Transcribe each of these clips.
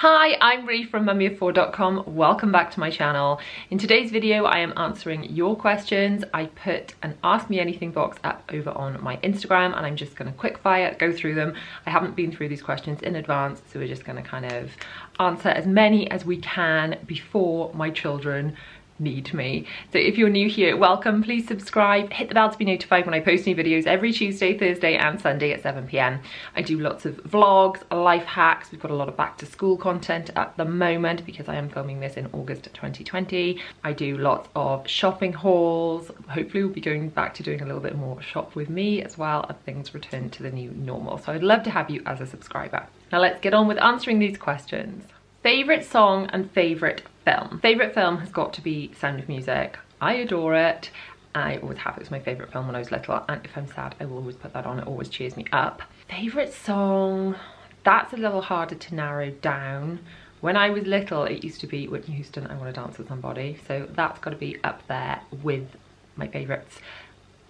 Hi, I'm Ree from mummyoffour.com. Welcome back to my channel. In today's video, I am answering your questions. I put an Ask Me Anything box up over on my Instagram and I'm just going to quick fire, go through them. I haven't been through these questions in advance, so we're just going to kind of answer as many as we can before my children need me. So if you're new here, welcome. Please subscribe, hit the bell to be notified when I post new videos every Tuesday, Thursday and Sunday at 7 p.m. I do lots of vlogs, life hacks. We've got a lot of back to school content at the moment because I am filming this in August 2020. I do lots of shopping hauls. Hopefully we'll be going back to doing a little bit more shop with me as well as things return to the new normal. So I'd love to have you as a subscriber. Now let's get on with answering these questions. Favorite song and favorite film. Favorite film has got to be Sound of Music. I adore it. I always have. It was my favorite film when I was little, and if I'm sad I will always put that on. It always cheers me up. Favorite song, that's a little harder to narrow down. When I was little it used to be Whitney Houston, I Want to Dance with Somebody, so that's got to be up there with my favorites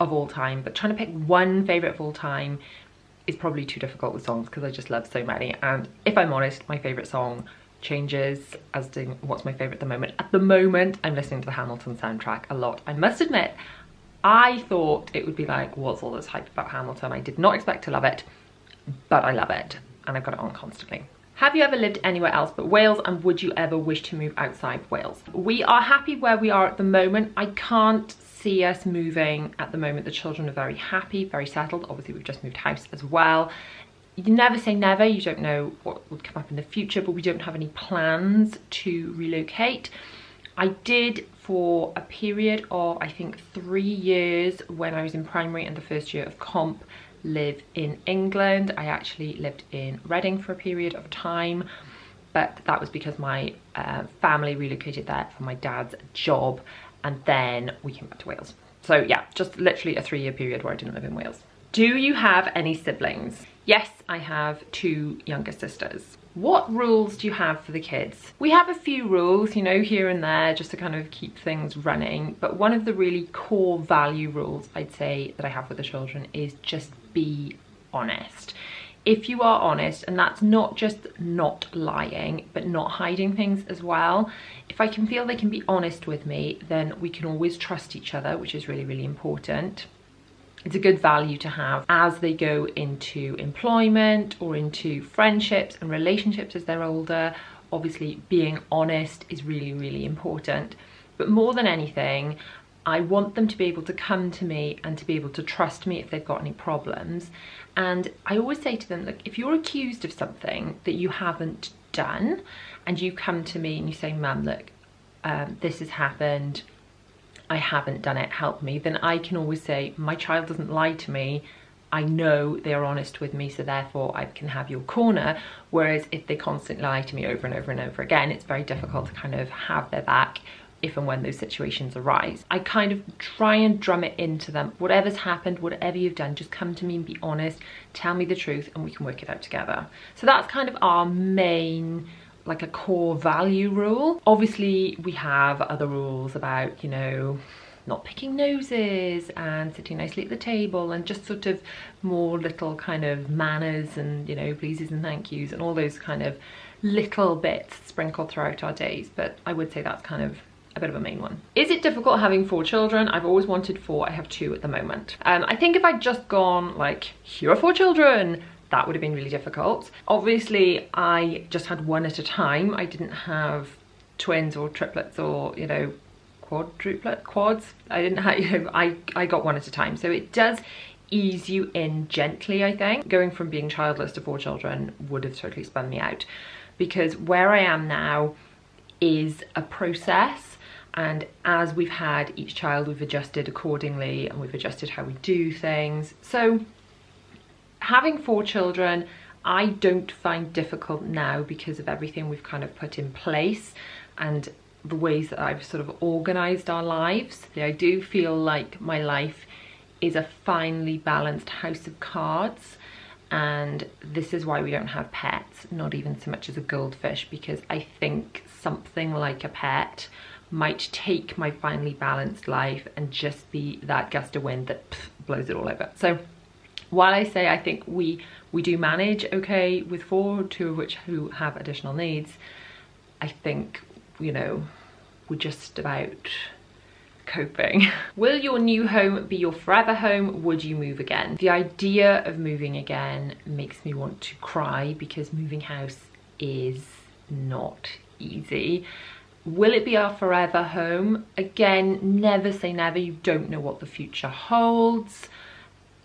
of all time. But trying to pick one favorite of all time is probably too difficult with songs because I just love so many. And if I'm honest, my favorite song changes as to what's my favorite at the moment. At the moment I'm listening to the Hamilton soundtrack a lot. I must admit, I thought it would be like, what's all this hype about Hamilton? I did not expect to love it, but I love it and I've got it on constantly. Have you ever lived anywhere else but Wales, and would you ever wish to move outside Wales? We are happy where we are at the moment. I can't see us moving at the moment. The children are very happy, very settled. Obviously we've just moved house as well. You never say never, you don't know what would come up in the future, but we don't have any plans to relocate. I did for a period of, I think, 3 years when I was in primary and the first year of comp, live in England. I actually lived in Reading for a period of time, but that was because my family relocated there for my dad's job, and then we came back to Wales. So yeah, just literally a 3-year period where I didn't live in Wales. Do you have any siblings? Yes, I have 2 younger sisters. What rules do you have for the kids? We have a few rules, you know, here and there, just to kind of keep things running. But one of the really core value rules I'd say that I have with the children is just be honest. If you are honest, and that's not just not lying, but not hiding things as well. If I can feel they can be honest with me, then we can always trust each other, which is really, really important. It's a good value to have as they go into employment or into friendships and relationships as they're older. Obviously, being honest is really, really important. But more than anything, I want them to be able to come to me and to be able to trust me if they've got any problems. And I always say to them, look, if you're accused of something that you haven't done and you come to me and you say, Mum, look, this has happened, I haven't done it, help me, then I can always say, my child doesn't lie to me, I know they're honest with me, so therefore I can have your corner. Whereas if they constantly lie to me over and over and over again, it's very difficult to kind of have their back if and when those situations arise. I kind of try and drum it into them. Whatever's happened, whatever you've done, just come to me and be honest, tell me the truth and we can work it out together. So that's kind of our main, like a core value rule. Obviously we have other rules about, you know, not picking noses and sitting nicely at the table and just sort of more little kind of manners and, you know, pleases and thank yous and all those kind of little bits sprinkled throughout our days. But I would say that's kind of a bit of a main one. Is it difficult having 4 children? I've always wanted 4, I have 2 at the moment. I think if I'd just gone like, here are 4 children, that would have been really difficult. Obviously, I just had 1 at a time. I didn't have twins or triplets or, you know, quads. I didn't have, you know, I got 1 at a time. So it does ease you in gently, I think. Going from being childless to 4 children would have totally spun me out, because where I am now is a process. And as we've had each child, we've adjusted accordingly and we've adjusted how we do things. So having 4 children, I don't find difficult now because of everything we've kind of put in place and the ways that I've sort of organised our lives. I do feel like my life is a finely balanced house of cards, and this is why we don't have pets, not even so much as a goldfish, because I think something like a pet might take my finely balanced life and just be that gust of wind that blows it all over. So while I say I think we We do manage okay with 4, 2 of which who have additional needs. I think, you know, we're just about coping. Will your new home be your forever home? Would you move again? The idea of moving again makes me want to cry because moving house is not easy. Will it be our forever home? Again, never say never. You don't know what the future holds.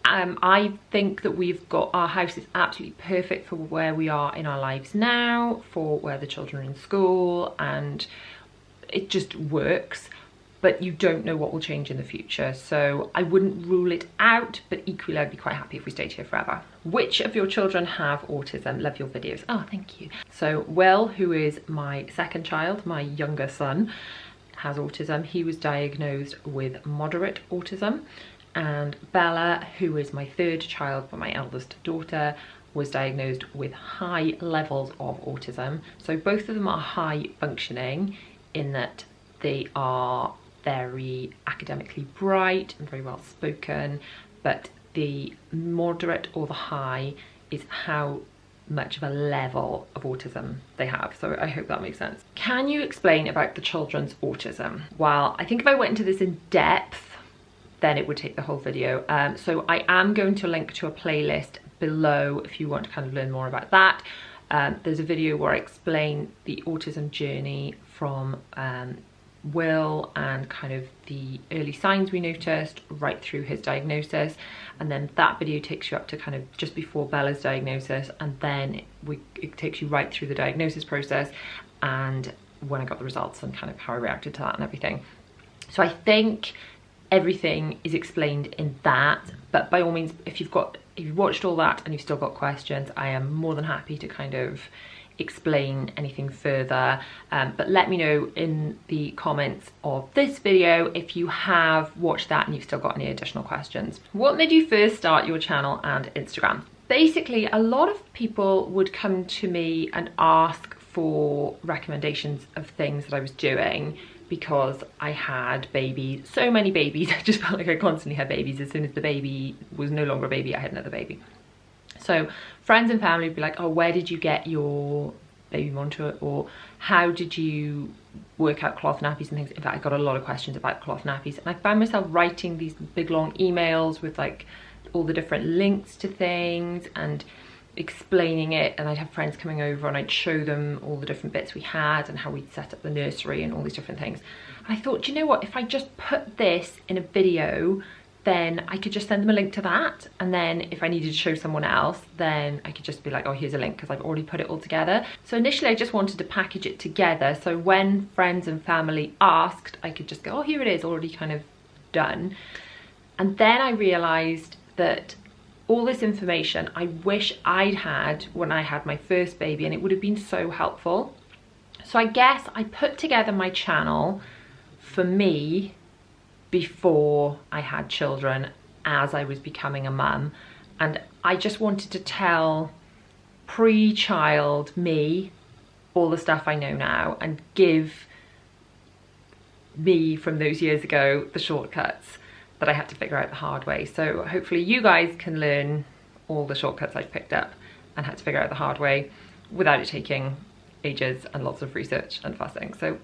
I think that our house is absolutely perfect for where we are in our lives now, for where the children are in school, and it just works. But you don't know what will change in the future. So I wouldn't rule it out, but equally I'd be quite happy if we stayed here forever. Which of your children have autism? Love your videos. Oh, thank you. So Will, who is my second child, my younger son, has autism. He was diagnosed with moderate autism. And Bella, who is my third child, but my eldest daughter, was diagnosed with high levels of autism. So both of them are high functioning in that they are very academically bright and very well spoken, but the moderate or the high is how much of a level of autism they have. So I hope that makes sense. Can you explain about the children's autism? Well, I think if I went into this in depth, then it would take the whole video. So I am going to link to a playlist below if you want to kind of learn more about that. There's a video where I explain the autism journey from Will and kind of the early signs we noticed right through his diagnosis, and then that video takes you up to kind of just before Bella's diagnosis, and then it takes you right through the diagnosis process and when I got the results and kind of how I reacted to that and everything. So I think everything is explained in that, but by all means, if you've watched all that and you've still got questions, I am more than happy to kind of explain anything further, but let me know in the comments of this video if you have watched that and you've still got any additional questions. What made you first start your channel and Instagram? Basically, a lot of people would come to me and ask for recommendations of things that I was doing because I had babies, so many babies. I just felt like I constantly had babies. As soon as the baby was no longer a baby, I had another baby. So friends and family would be like, oh, where did you get your baby monitor? Or how did you work out cloth nappies and things? In fact, I got a lot of questions about cloth nappies, and I found myself writing these big long emails with like all the different links to things and explaining it, and I'd have friends coming over and I'd show them all the different bits we had and how we'd set up the nursery and all these different things. And I thought, do you know what, if I just put this in a video, then I could just send them a link to that, and then if I needed to show someone else, then I could just be like, oh, here's a link, because I've already put it all together. So initially I just wanted to package it together, so when friends and family asked, I could just go, oh, here it is, already kind of done. And then I realized that all this information I wish I'd had when I had my first baby, and it would have been so helpful. So I guess I put together my channel for me before I had children, as I was becoming a mum, and I just wanted to tell pre-child me all the stuff I know now and give me from those years ago the shortcuts that I had to figure out the hard way. So hopefully you guys can learn all the shortcuts I've picked up and had to figure out the hard way without it taking ages and lots of research and fussing. So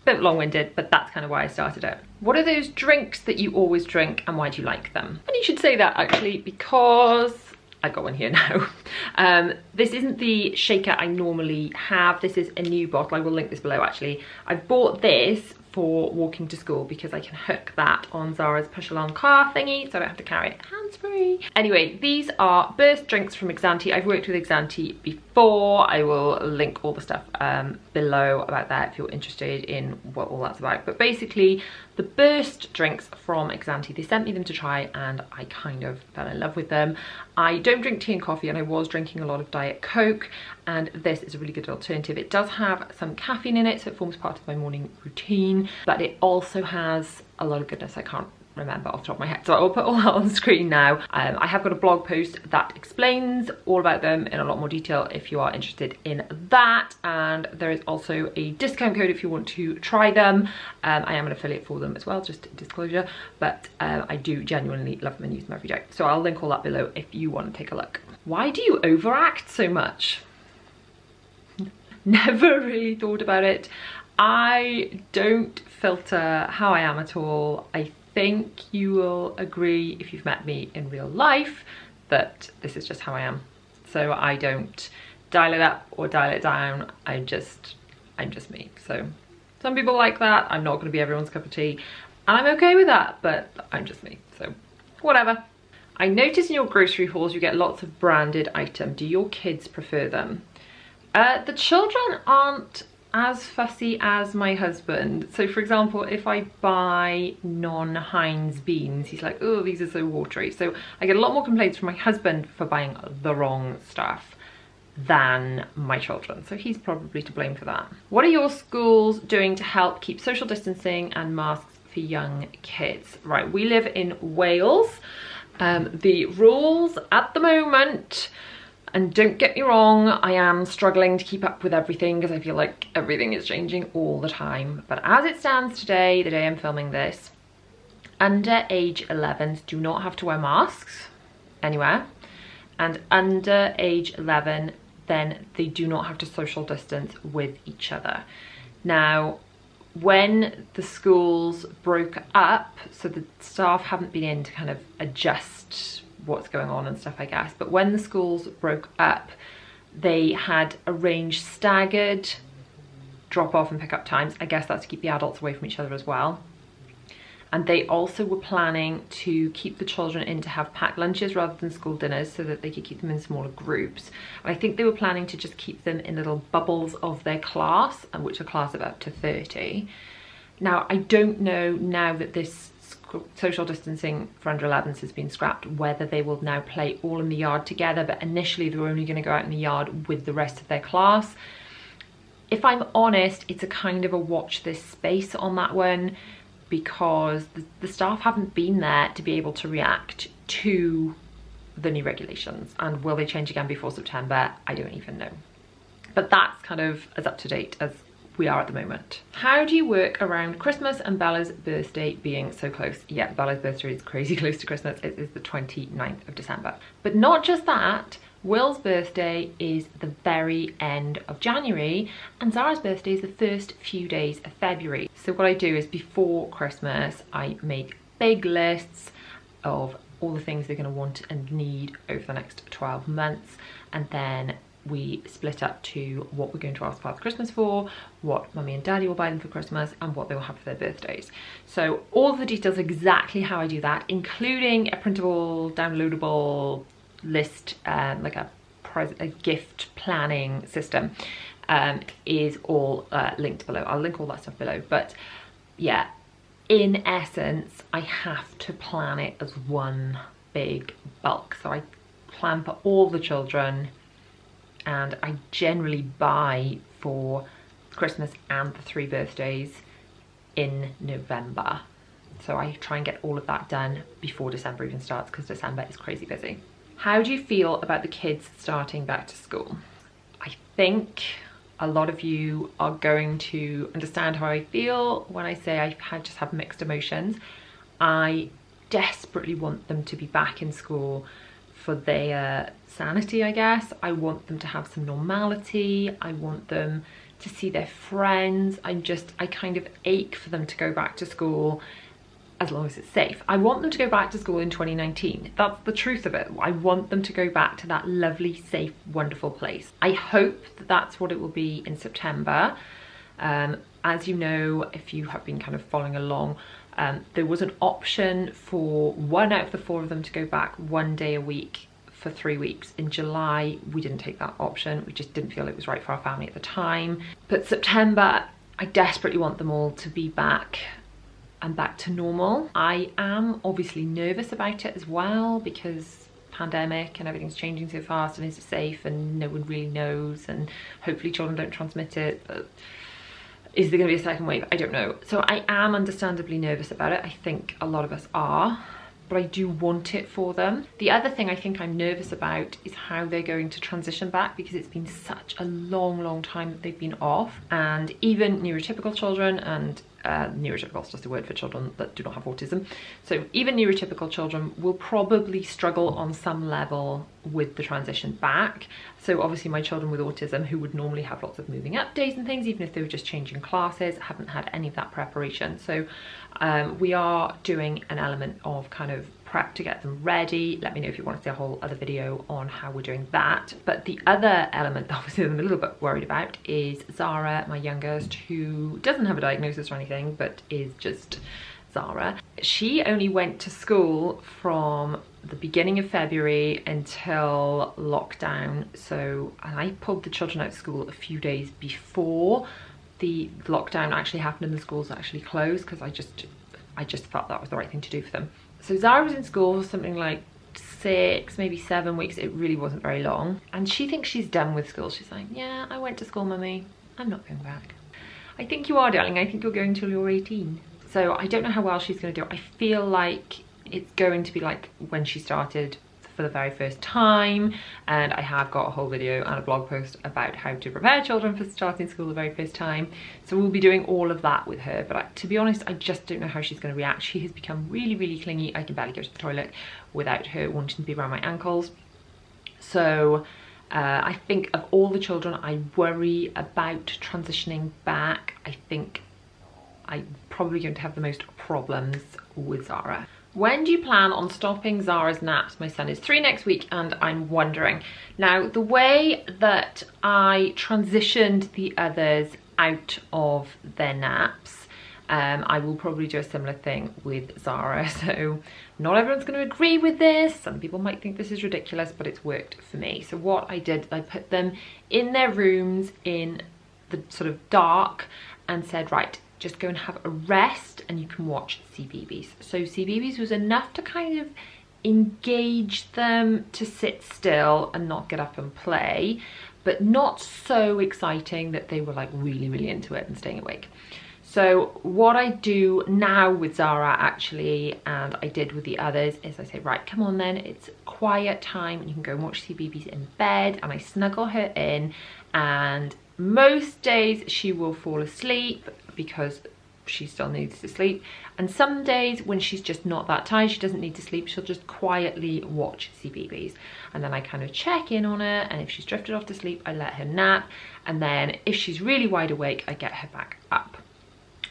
a bit long-winded, but that's kind of why I started it. What are those drinks that you always drink and why do you like them? And you should say that actually, because I've got one here now. This isn't the shaker I normally have. This is a new bottle. I will link this below actually. I've bought this for walking to school because I can hook that on Zara's push along car thingy, so I don't have to carry it hands-free. Anyway, these are burst drinks from Exanti. I've worked with Exanti before. I will link all the stuff below about that if you're interested in what all that's about. But basically, the burst drinks from Exanti, they sent me them to try and I kind of fell in love with them. I don't drink tea and coffee, and I was drinking a lot of Diet Coke, and this is a really good alternative. It does have some caffeine in it, so it forms part of my morning routine, but it also has a lot of goodness I can't remember off the top of my head, so I will put all that on the screen now. I have got a blog post that explains all about them in a lot more detail if you are interested in that, and there is also a discount code if you want to try them. I am an affiliate for them as well, just disclosure, but I do genuinely love them and use them every day, so I'll link all that below if you want to take a look. Why do you overact so much? Never really thought about it. I don't filter how I am at all. I think you will agree, if you've met me in real life, that this is just how I am. So I don't dial it up or dial it down. I'm just me. So some people like that. I'm not going to be everyone's cup of tea, and I'm okay with that, but I'm just me. So whatever. I notice in your grocery hauls you get lots of branded items. Do your kids prefer them? The children aren't as fussy as my husband. So for example, if I buy non-Heinz beans, he's like, oh, these are so watery. So I get a lot more complaints from my husband for buying the wrong stuff than my children. So he's probably to blame for that. What are your schools doing to help keep social distancing and masks for young kids? Right, we live in Wales. The rules at the moment, and don't get me wrong, I am struggling to keep up with everything because I feel like everything is changing all the time. But as it stands today, the day I'm filming this, under age 11s do not have to wear masks anywhere. And under age 11, then they do not have to social distance with each other. Now, when the schools broke up, so the staff haven't been in to kind of adjust what's going on and stuff, I guess, but when the schools broke up, they had arranged staggered drop off and pick up times. I guess that's to keep the adults away from each other as well. And they also were planning to keep the children in to have packed lunches rather than school dinners so that they could keep them in smaller groups. And I think they were planning to just keep them in little bubbles of their class, which are class of up to 30. Now, I don't know now that this social distancing for under 11s has been scrapped, whether they will now play all in the yard together, but initially they were only going to go out in the yard with the rest of their class. If I'm honest, it's a kind of a watch this space on that one, because the staff haven't been there to be able to react to the new regulations. And will they change again before September? I don't even know. But that's kind of as up to date as we are at the moment. How do you work around Christmas and Bella's birthday being so close? Yeah, Bella's birthday is crazy close to Christmas. It is the 29th of December. But not just that, Will's birthday is the very end of January and Zara's birthday is the first few days of February. So what I do is before Christmas, I make big lists of all the things they're going to want and need over the next 12 months, and then we split up to what we're going to ask Father Christmas for, what Mummy and Daddy will buy them for Christmas, and what they will have for their birthdays. So all of the details exactly how I do that, including a printable, downloadable list, like a gift planning system, is all linked below. I'll link all that stuff below. But yeah, in essence, I have to plan it as one big bulk. So I plan for all the children, and I generally buy for Christmas and the 3 birthdays in November. So I try and get all of that done before December even starts, because December is crazy busy. How do you feel about the kids starting back to school? I think a lot of you are going to understand how I feel when I say I just have mixed emotions. I desperately want them to be back in school for their sanity, I guess. I want them to have some normality. I want them to see their friends. I kind of ache for them to go back to school as long as it's safe. I want them to go back to school in 2019. That's the truth of it. I want them to go back to that lovely, safe, wonderful place. I hope that that's what it will be in September. As you know, if you have been kind of following along, there was an option for 1 out of the 4 of them to go back 1 day a week for 3 weeks. In July, we didn't take that option. We just didn't feel it was right for our family at the time. But September, I desperately want them all to be back and back to normal. I am obviously nervous about it as well, because pandemic and everything's changing so fast, and is it safe, and no one really knows, and hopefully children don't transmit it. But is there going to be a second wave? I don't know. So I am understandably nervous about it. I think a lot of us are, but I do want it for them. The other thing I think I'm nervous about is how they're going to transition back, because it's been such a long time that they've been off, and even neurotypical children and neurotypical is just a word for children that do not have autism. So even neurotypical children will probably struggle on some level with the transition back. So obviously my children with autism, who would normally have lots of moving up days and things, even if they were just changing classes, haven't had any of that preparation. So we are doing an element of kind of prep to get them ready. Let me know if you want to see a whole other video on how we're doing that. But the other element that obviously I'm a little bit worried about is Zara, my youngest, who doesn't have a diagnosis or anything, but is just Zara. She only went to school from the beginning of February until lockdown. So, and I pulled the children out of school a few days before the lockdown actually happened and the schools actually closed, because I just felt that was the right thing to do for them. So Zara was in school for something like 6, maybe 7 weeks. It really wasn't very long. And she thinks she's done with school. She's like, yeah, I went to school, mummy. I'm not going back. I think you are, darling. I think you're going till you're 18. So I don't know how well she's going to do. I feel like it's going to be like when she started for the very first time, and I have got a whole video and a blog post about how to prepare children for starting school the very first time. So we'll be doing all of that with her, but to be honest, I just don't know how she's going to react. She has become really, really clingy. I can barely go to the toilet without her wanting to be around my ankles. So I think of all the children I worry about transitioning back, I think I'm probably going to have the most problems with Zara. When do you plan on stopping Zara's naps? My son is 3 next week and I'm wondering. Now, the way that I transitioned the others out of their naps, I will probably do a similar thing with Zara. So not everyone's going to agree with this. Some people might think this is ridiculous, but it's worked for me. So what I did, I put them in their rooms in the sort of dark and said, right, just go and have a rest and you can watch CBeebies. So CBeebies was enough to kind of engage them to sit still and not get up and play, but not so exciting that they were like really, really into it and staying awake. So what I do now with Zara actually, and I did with the others, is I say, right, come on then, it's quiet time and you can go and watch CBeebies in bed, and I snuggle her in, and most days she will fall asleep because she still needs to sleep, and some days when she's just not that tired, she doesn't need to sleep, she'll just quietly watch CBeebies, and then I kind of check in on her, and if she's drifted off to sleep I let her nap, and then if she's really wide awake I get her back up.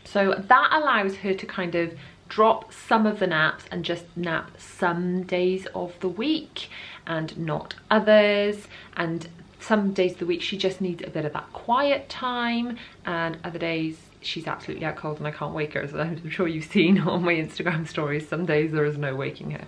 So that allows her to kind of drop some of the naps and just nap some days of the week and not others, and some days of the week she just needs a bit of that quiet time, and other days she's absolutely out cold and I can't wake her. So I'm sure you've seen on my Instagram stories, some days there is no waking her.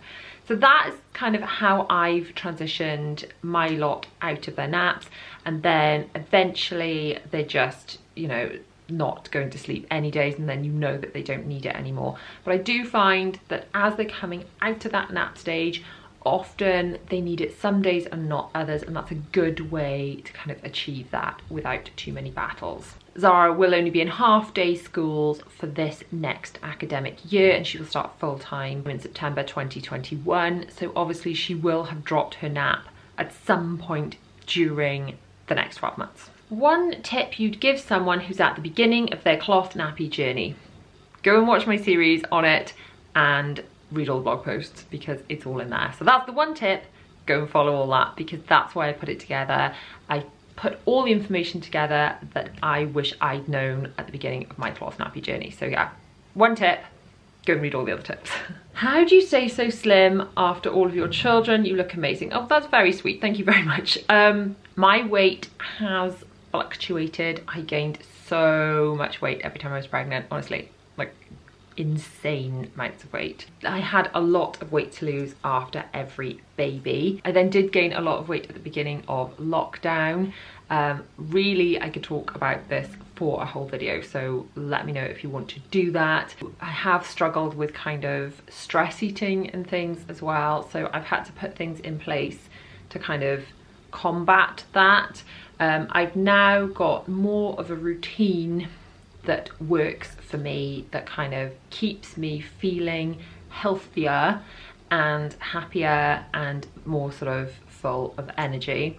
So that is kind of how I've transitioned my lot out of their naps, and then eventually they're just, you know, not going to sleep any days, and then you know that they don't need it anymore. But I do find that as they're coming out of that nap stage, often they need it some days and not others, and that's a good way to kind of achieve that without too many battles. Zara will only be in half-day schools for this next academic year, and she will start full-time in September 2021. So obviously she will have dropped her nap at some point during the next 12 months. One tip you'd give someone who's at the beginning of their cloth nappy journey: go and watch my series on it and read all the blog posts, because it's all in there. So that's the one tip. Go and follow all that, because that's why I put it together. I put all the information together that I wish I'd known at the beginning of my cloth nappy journey. So yeah, one tip, go and read all the other tips. How do you stay so slim after all of your children? You look amazing. Oh, that's very sweet. Thank you very much. My weight has fluctuated. I gained so much weight every time I was pregnant, honestly, like insane amounts of weight. I had a lot of weight to lose after every baby. I then did gain a lot of weight at the beginning of lockdown. Really, I could talk about this for a whole video, so let me know if you want to do that. I have struggled with kind of stress eating and things as well, so I've had to put things in place to kind of combat that. I've now got more of a routine that works for me, that kind of keeps me feeling healthier and happier and more sort of full of energy.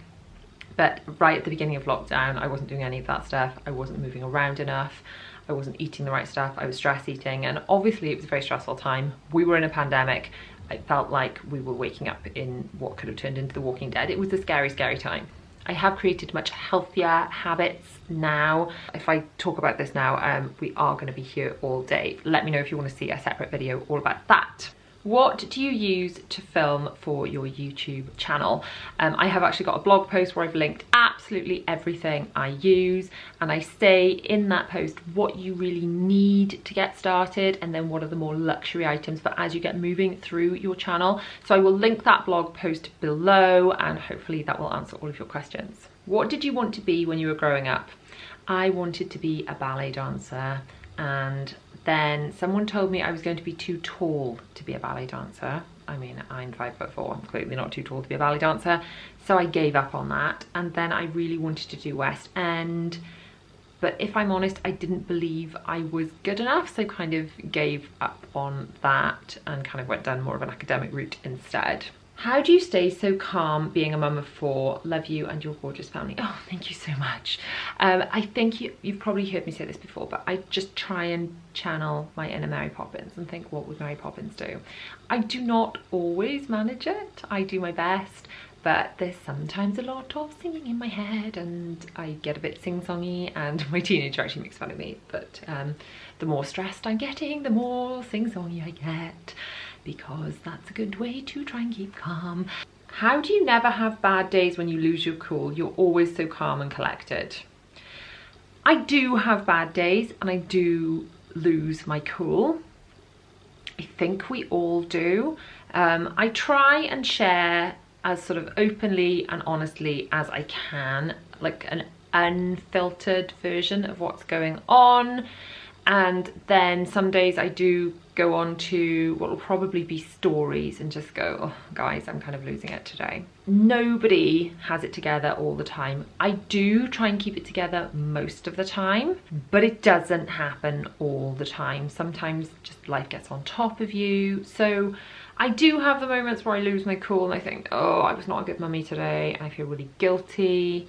But right at the beginning of lockdown, I wasn't doing any of that stuff. I wasn't moving around enough. I wasn't eating the right stuff. I was stress eating, and obviously it was a very stressful time. We were in a pandemic. It felt like we were waking up in what could have turned into The Walking Dead. It was a scary, scary time. I have created much healthier habits now. If I talk about this now, we are going to be here all day. Let me know if you want to see a separate video all about that. What do you use to film for your YouTube channel? I have actually got a blog post where I've linked absolutely everything I use, and I say in that post what you really need to get started and then what are the more luxury items for as you get moving through your channel. So I will link that blog post below, and hopefully that will answer all of your questions. What did you want to be when you were growing up? I wanted to be a ballet dancer, and then someone told me I was going to be too tall to be a ballet dancer. I mean, I'm 5'4", I'm clearly not too tall to be a ballet dancer. So I gave up on that. And then I really wanted to do West End. But if I'm honest, I didn't believe I was good enough. So kind of gave up on that and kind of went down more of an academic route instead. How do you stay so calm being a mum of 4? Love you and your gorgeous family. Oh, thank you so much. I think you've probably heard me say this before, but I just try and channel my inner Mary Poppins and think, what would Mary Poppins do? I do not always manage it. I do my best, but there's sometimes a lot of singing in my head and I get a bit sing-songy, and my teenager actually makes fun of me, but the more stressed I'm getting, the more sing-songy I get, because that's a good way to try and keep calm. How do you never have bad days when you lose your cool? You're always so calm and collected. I do have bad days and I do lose my cool. I think we all do. I try and share as sort of openly and honestly as I can, like an unfiltered version of what's going on. And then some days I do go on to what will probably be stories and just go, oh guys, I'm kind of losing it today. Nobody has it together all the time. I do try and keep it together most of the time, but it doesn't happen all the time. Sometimes just life gets on top of you. So I do have the moments where I lose my cool and I think, oh, I was not a good mummy today, and I feel really guilty.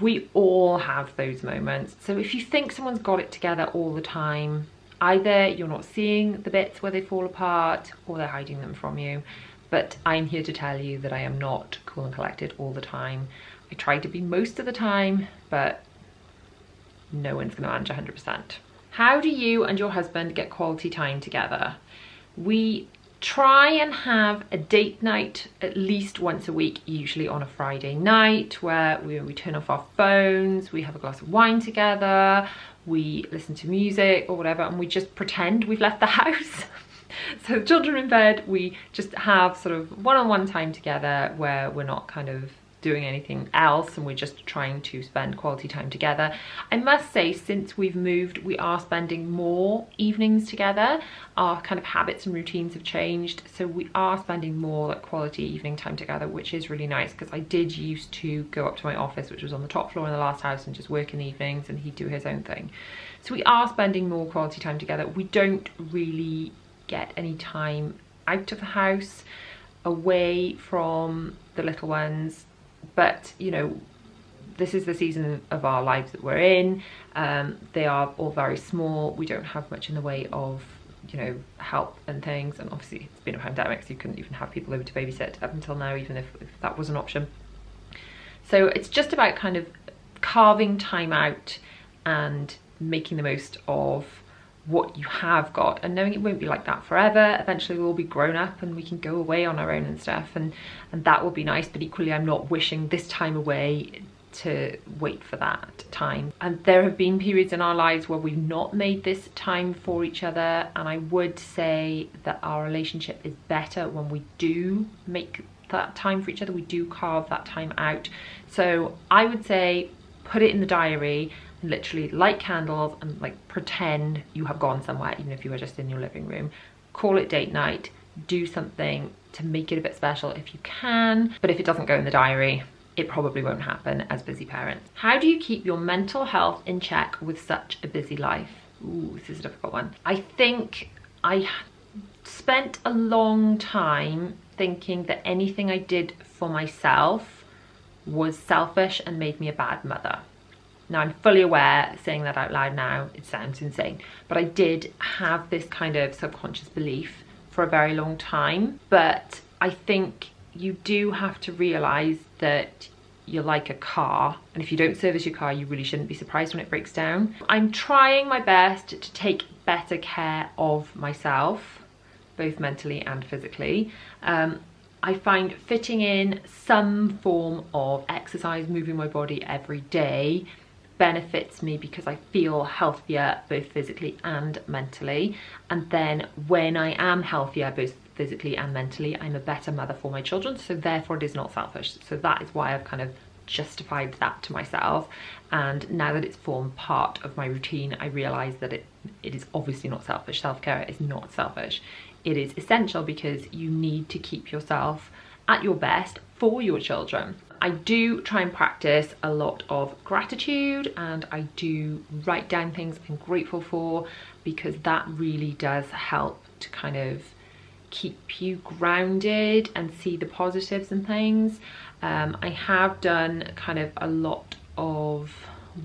We all have those moments. So if you think someone's got it together all the time, either you're not seeing the bits where they fall apart or they're hiding them from you. But I'm here to tell you that I am not cool and collected all the time. I try to be most of the time, but no one's gonna manage 100%. How do you and your husband get quality time together? We try and have a date night at least once a week, usually on a Friday night, where we turn off our phones, we have a glass of wine together, we listen to music or whatever, and we just pretend we've left the house. So the children in bed, we just have sort of one-on-one time together where we're not kind of doing anything else and we're just trying to spend quality time together. I must say, since we've moved, we are spending more evenings together. Our kind of habits and routines have changed, so we are spending more like quality evening time together, which is really nice, because I did used to go up to my office, which was on the top floor in the last house, and just work in the evenings and he'd do his own thing. So we are spending more quality time together. We don't really get any time out of the house, away from the little ones. But you know, this is the season of our lives that we're in. They are all very small. We don't have much in the way of, you know, help and things, and obviously it's been a pandemic, so you couldn't even have people over to babysit up until now, even if that was an option. So it's just about kind of carving time out and making the most of what you have got, and knowing it won't be like that forever. Eventually we'll all be grown up and we can go away on our own and stuff, and that will be nice. But equally, I'm not wishing this time away to wait for that time. And there have been periods in our lives where we've not made this time for each other, and I would say that our relationship is better when we do make that time for each other. We do carve that time out. So I would say put it in the diary, literally light candles and like pretend you have gone somewhere, even if you were just in your living room. Call it date night, do something to make it a bit special if you can. But if it doesn't go in the diary, it probably won't happen as busy parents. How do you keep your mental health in check with such a busy life? Ooh, this is a difficult one. I think I spent a long time thinking that anything I did for myself was selfish and made me a bad mother. Now, I'm fully aware, saying that out loud now, it sounds insane, but I did have this kind of subconscious belief for a very long time. But I think you do have to realise that you're like a car, and if you don't service your car, you really shouldn't be surprised when it breaks down. I'm trying my best to take better care of myself, both mentally and physically. I find fitting in some form of exercise, moving my body every day, benefits me because I feel healthier both physically and mentally. And then when I am healthier both physically and mentally, I'm a better mother for my children, so therefore it is not selfish. So that is why I've kind of justified that to myself, and now that it's formed part of my routine, I realise that it is obviously not selfish. Self-care is not selfish. It is essential because you need to keep yourself at your best for your children. I do try and practice a lot of gratitude, and I do write down things I'm grateful for, because that really does help to kind of keep you grounded and see the positives and things. I have done kind of a lot of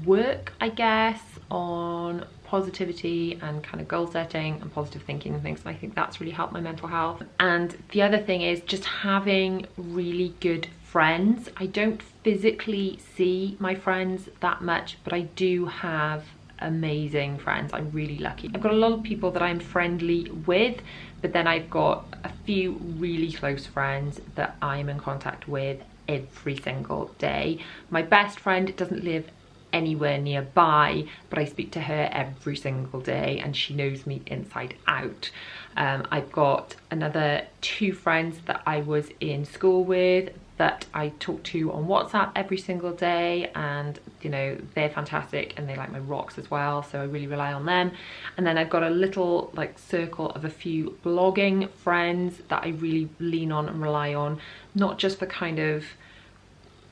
work, I guess, on positivity and kind of goal setting and positive thinking and things, and I think that's really helped my mental health. And the other thing is just having really good friends. I don't physically see my friends that much, but I do have amazing friends. I'm really lucky. I've got a lot of people that I'm friendly with, but then I've got a few really close friends that I'm in contact with every single day. My best friend doesn't live anywhere nearby, but I speak to her every single day and she knows me inside out. I've got another 2 friends that I was in school with that I talk to on WhatsApp every single day, and you know, they're fantastic and they like my rocks as well, so I really rely on them. And then I've got a little like circle of a few blogging friends that I really lean on and rely on, not just for kind of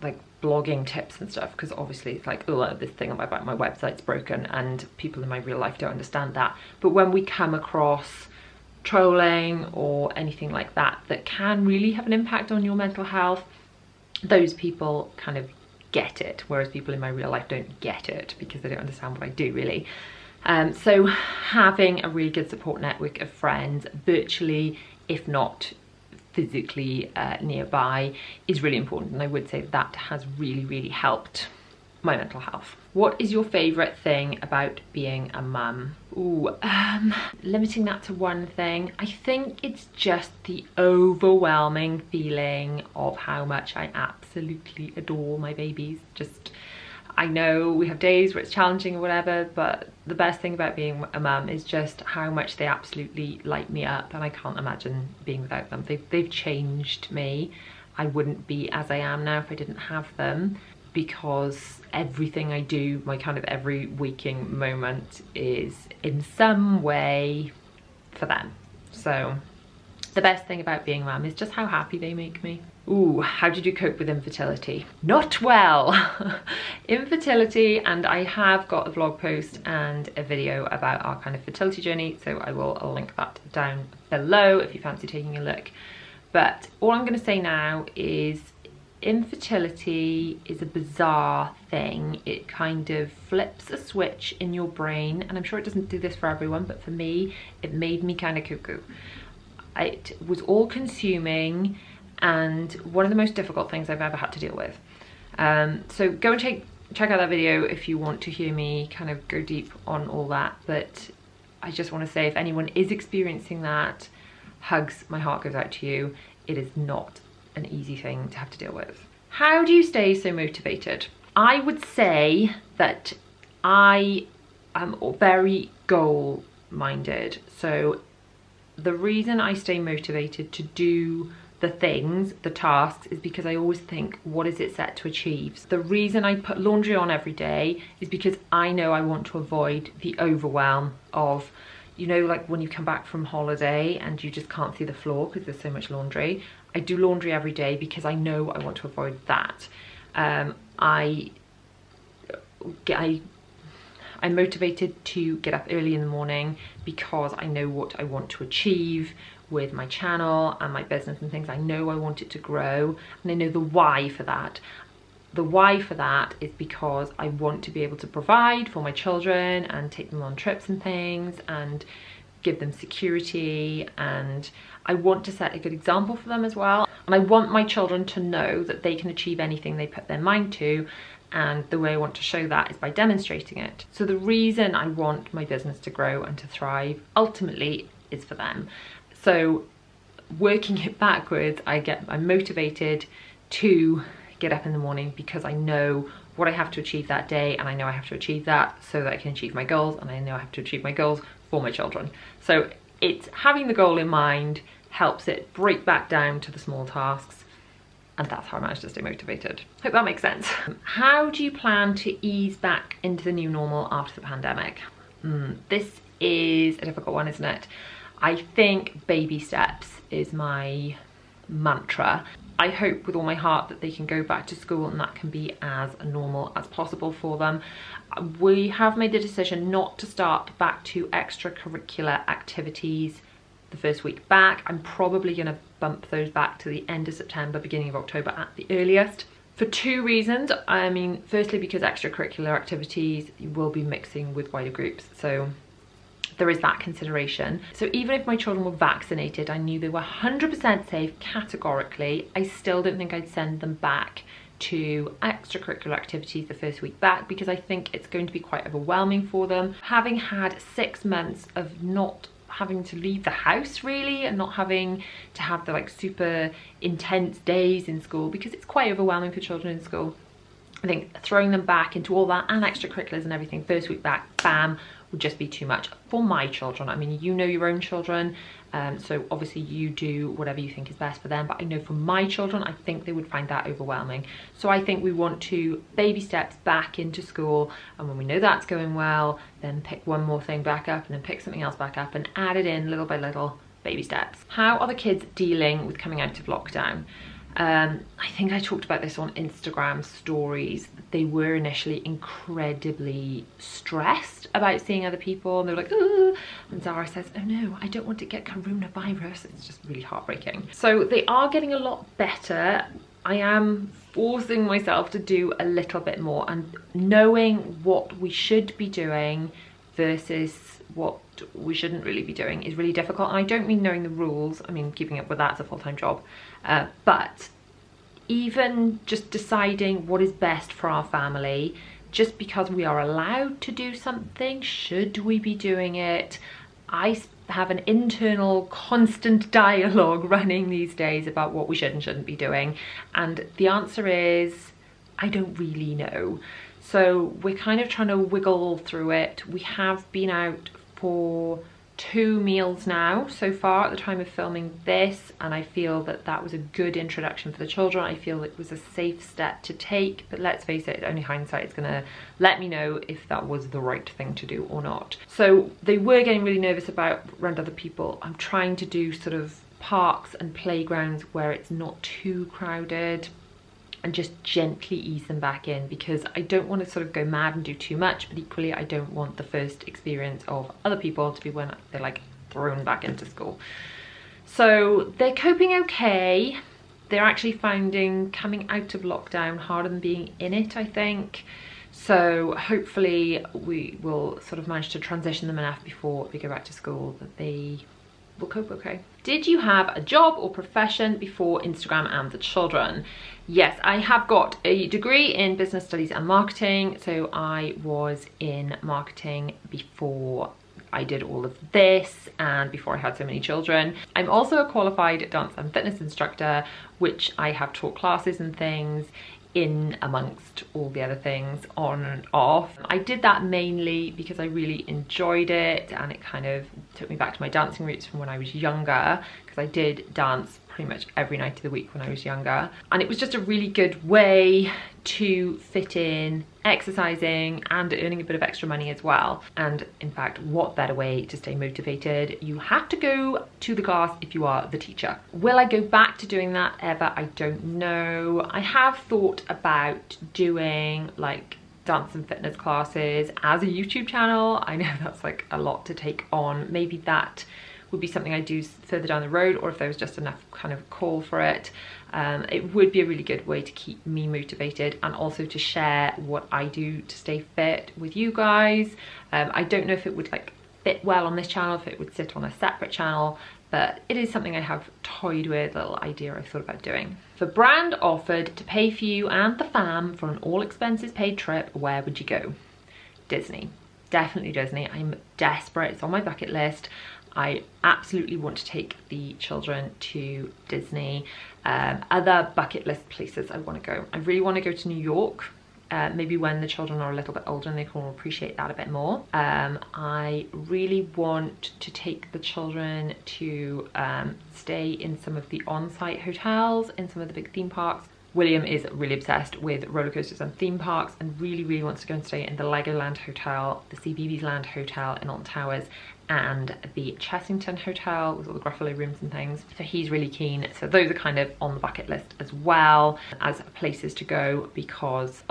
like blogging tips and stuff, because obviously it's like, oh, this thing on my back, my website's broken, and people in my real life don't understand that. But when we come across trolling or anything like that that can really have an impact on your mental health, those people kind of get it, whereas people in my real life don't get it because they don't understand what I do really. So having a really good support network of friends, virtually if not physically nearby, is really important, and I would say that has really helped my mental health. What is your favourite thing about being a mum? Ooh, limiting that to one thing, I think it's just the overwhelming feeling of how much I absolutely adore my babies. Just, I know we have days where it's challenging or whatever, but the best thing about being a mum is just how much they absolutely light me up, and I can't imagine being without them. They've changed me. I wouldn't be as I am now if I didn't have them, because everything I do, my kind of every waking moment, is in some way for them. So the best thing about being a mum is just how happy they make me. Ooh, how did you cope with infertility? Not well. Infertility, and I have got a blog post and a video about our kind of fertility journey, so I will link that down below if you fancy taking a look. But all I'm going to say now is infertility is a bizarre thing. It kind of flips a switch in your brain, and I'm sure it doesn't do this for everyone, but for me it made me kind of cuckoo. It was all consuming and one of the most difficult things I've ever had to deal with. So go and check out that video if you want to hear me kind of go deep on all that. But I just want to say, if anyone is experiencing that, hugs, my heart goes out to you. It is not an easy thing to have to deal with. How do you stay so motivated? I would say that I am very goal-minded. So the reason I stay motivated to do the things, the tasks, is because I always think, what is it set to achieve? The reason I put laundry on every day is because I know I want to avoid the overwhelm of, you know, like when you come back from holiday and you just can't see the floor because there's so much laundry. I do laundry every day because I know I want to avoid that. I'm motivated to get up early in the morning because I know what I want to achieve with my channel and my business and things. I know I want it to grow, and I know the why for that. the why for that is because I want to be able to provide for my children and take them on trips and things and give them security, and I want to set a good example for them as well. And I want my children to know that they can achieve anything they put their mind to, and the way I want to show that is by demonstrating it. So the reason I want my business to grow and to thrive ultimately is for them. So working it backwards, I'm motivated to get up in the morning because I know what I have to achieve that day, and I know I have to achieve that so that I can achieve my goals, and I know I have to achieve my goals for my children. So it's having the goal in mind helps it break back down to the small tasks, and that's how I managed to stay motivated. Hope that makes sense. How do you plan to ease back into the new normal after the pandemic? This is a difficult one, isn't it? I think baby steps is my mantra. I hope with all my heart that they can go back to school and that can be as normal as possible for them. We have made the decision not to start back to extracurricular activities the first week back. I'm probably going to bump those back to the end of September, beginning of October at the earliest. For two reasons. I mean, firstly, because extracurricular activities you will be mixing with wider groups. So there is that consideration. So even if my children were vaccinated, I knew they were 100% safe categorically, I still don't think I'd send them back to extracurricular activities the first week back, because I think it's going to be quite overwhelming for them. Having had 6 months of not having to leave the house really, and not having to have the like super intense days in school, because it's quite overwhelming for children in school. I think throwing them back into all that and extracurriculars and everything first week back, bam, would just be too much for my children. I mean, you know your own children, so obviously you do whatever you think is best for them, but I know for my children, I think they would find that overwhelming. So I think we want to baby steps back into school, and when we know that's going well, then pick one more thing back up, and then pick something else back up, and add it in little by little, baby steps. How are the kids dealing with coming out of lockdown? I think I talked about this on Instagram stories. They were initially incredibly stressed about seeing other people, and they were like, ooh, and Zara says, oh no, I don't want to get coronavirus. It's just really heartbreaking. So they are getting a lot better. I am forcing myself to do a little bit more, and knowing what we should be doing versus what we shouldn't really be doing is really difficult. And I don't mean knowing the rules. I mean, keeping up with that's a full-time job. But even just deciding what is best for our family, just because we are allowed to do something, should we be doing it? I have an internal constant dialogue running these days about what we should and shouldn't be doing. And the answer is, I don't really know. So we're kind of trying to wiggle through it. We have been out for 2 meals now so far at the time of filming this, and I feel that that was a good introduction for the children. I feel it was a safe step to take, but let's face it, only hindsight is gonna let me know if that was the right thing to do or not. So they were getting really nervous about around other people. I'm trying to do sort of parks and playgrounds where it's not too crowded, and just gently ease them back in, because I don't want to sort of go mad and do too much, but equally I don't want the first experience of other people to be when they're like thrown back into school. So they're coping okay. They're actually finding coming out of lockdown harder than being in it, I think. So hopefully we will sort of manage to transition them enough before they go back to school that they will cope okay. Did you have a job or profession before Instagram and the children? Yes, I have got a degree in business studies and marketing. So I was in marketing before I did all of this and before I had so many children. I'm also a qualified dance and fitness instructor, which I have taught classes and things in amongst all the other things on and off. I did that mainly because I really enjoyed it, and it kind of took me back to my dancing roots from when I was younger, because I did dance pretty much every night of the week when I was younger, and it was just a really good way to fit in exercising and earning a bit of extra money as well. And in fact, what better way to stay motivated? You have to go to the class if you are the teacher. Will I go back to doing that ever? I don't know. I have thought about doing like dance and fitness classes as a YouTube channel. I know that's like a lot to take on. Maybe that would be something I do further down the road, or if there was just enough kind of call for it. It would be a really good way to keep me motivated and also to share what I do to stay fit with you guys. I don't know if it would like fit well on this channel, if it would sit on a separate channel, but it is something I have toyed with, a little idea I've thought about doing. If a brand offered to pay for you and the fam for an all expenses paid trip, where would you go? Disney. Definitely Disney. I'm desperate. It's on my bucket list. I absolutely want to take the children to Disney. Other bucket list places I want to go. I really want to go to New York. Maybe when the children are a little bit older and they can appreciate that a bit more. I really want to take the children to stay in some of the on-site hotels in some of the big theme parks. William is really obsessed with roller coasters and theme parks and really wants to go and stay in the Legoland Hotel, the CBeebies Land Hotel in Alton Towers, and the Chessington Hotel with all the Gruffalo rooms and things. So he's really keen. So those are kind of on the bucket list as well as places to go, because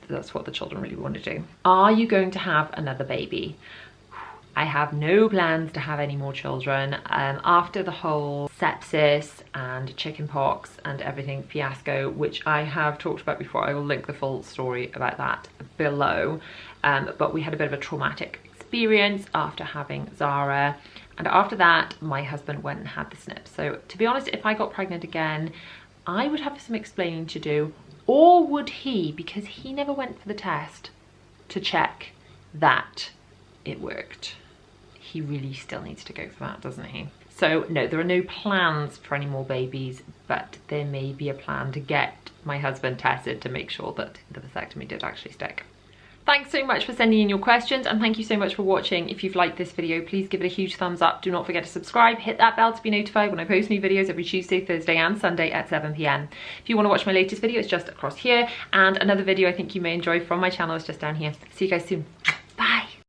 that's what the children really want to do. Are you going to have another baby? I have no plans to have any more children. After the whole sepsis and chickenpox and everything fiasco, which I have talked about before, I will link the full story about that below. But we had a bit of a traumatic experience after having Zara, and after that my husband went and had the snip. So to be honest, if I got pregnant again, I would have some explaining to do, or would he, because he never went for the test to check that it worked. He really still needs to go for that, doesn't he? So no, there are no plans for any more babies, but there may be a plan to get my husband tested to make sure that the vasectomy did actually stick. Thanks so much for sending in your questions, and thank you so much for watching. If you've liked this video, please give it a huge thumbs up. Do not forget to subscribe, hit that bell to be notified when I post new videos every Tuesday, Thursday and Sunday at 7 PM. If you want to watch my latest video, it's just across here, and another video I think you may enjoy from my channel is just down here. See you guys soon.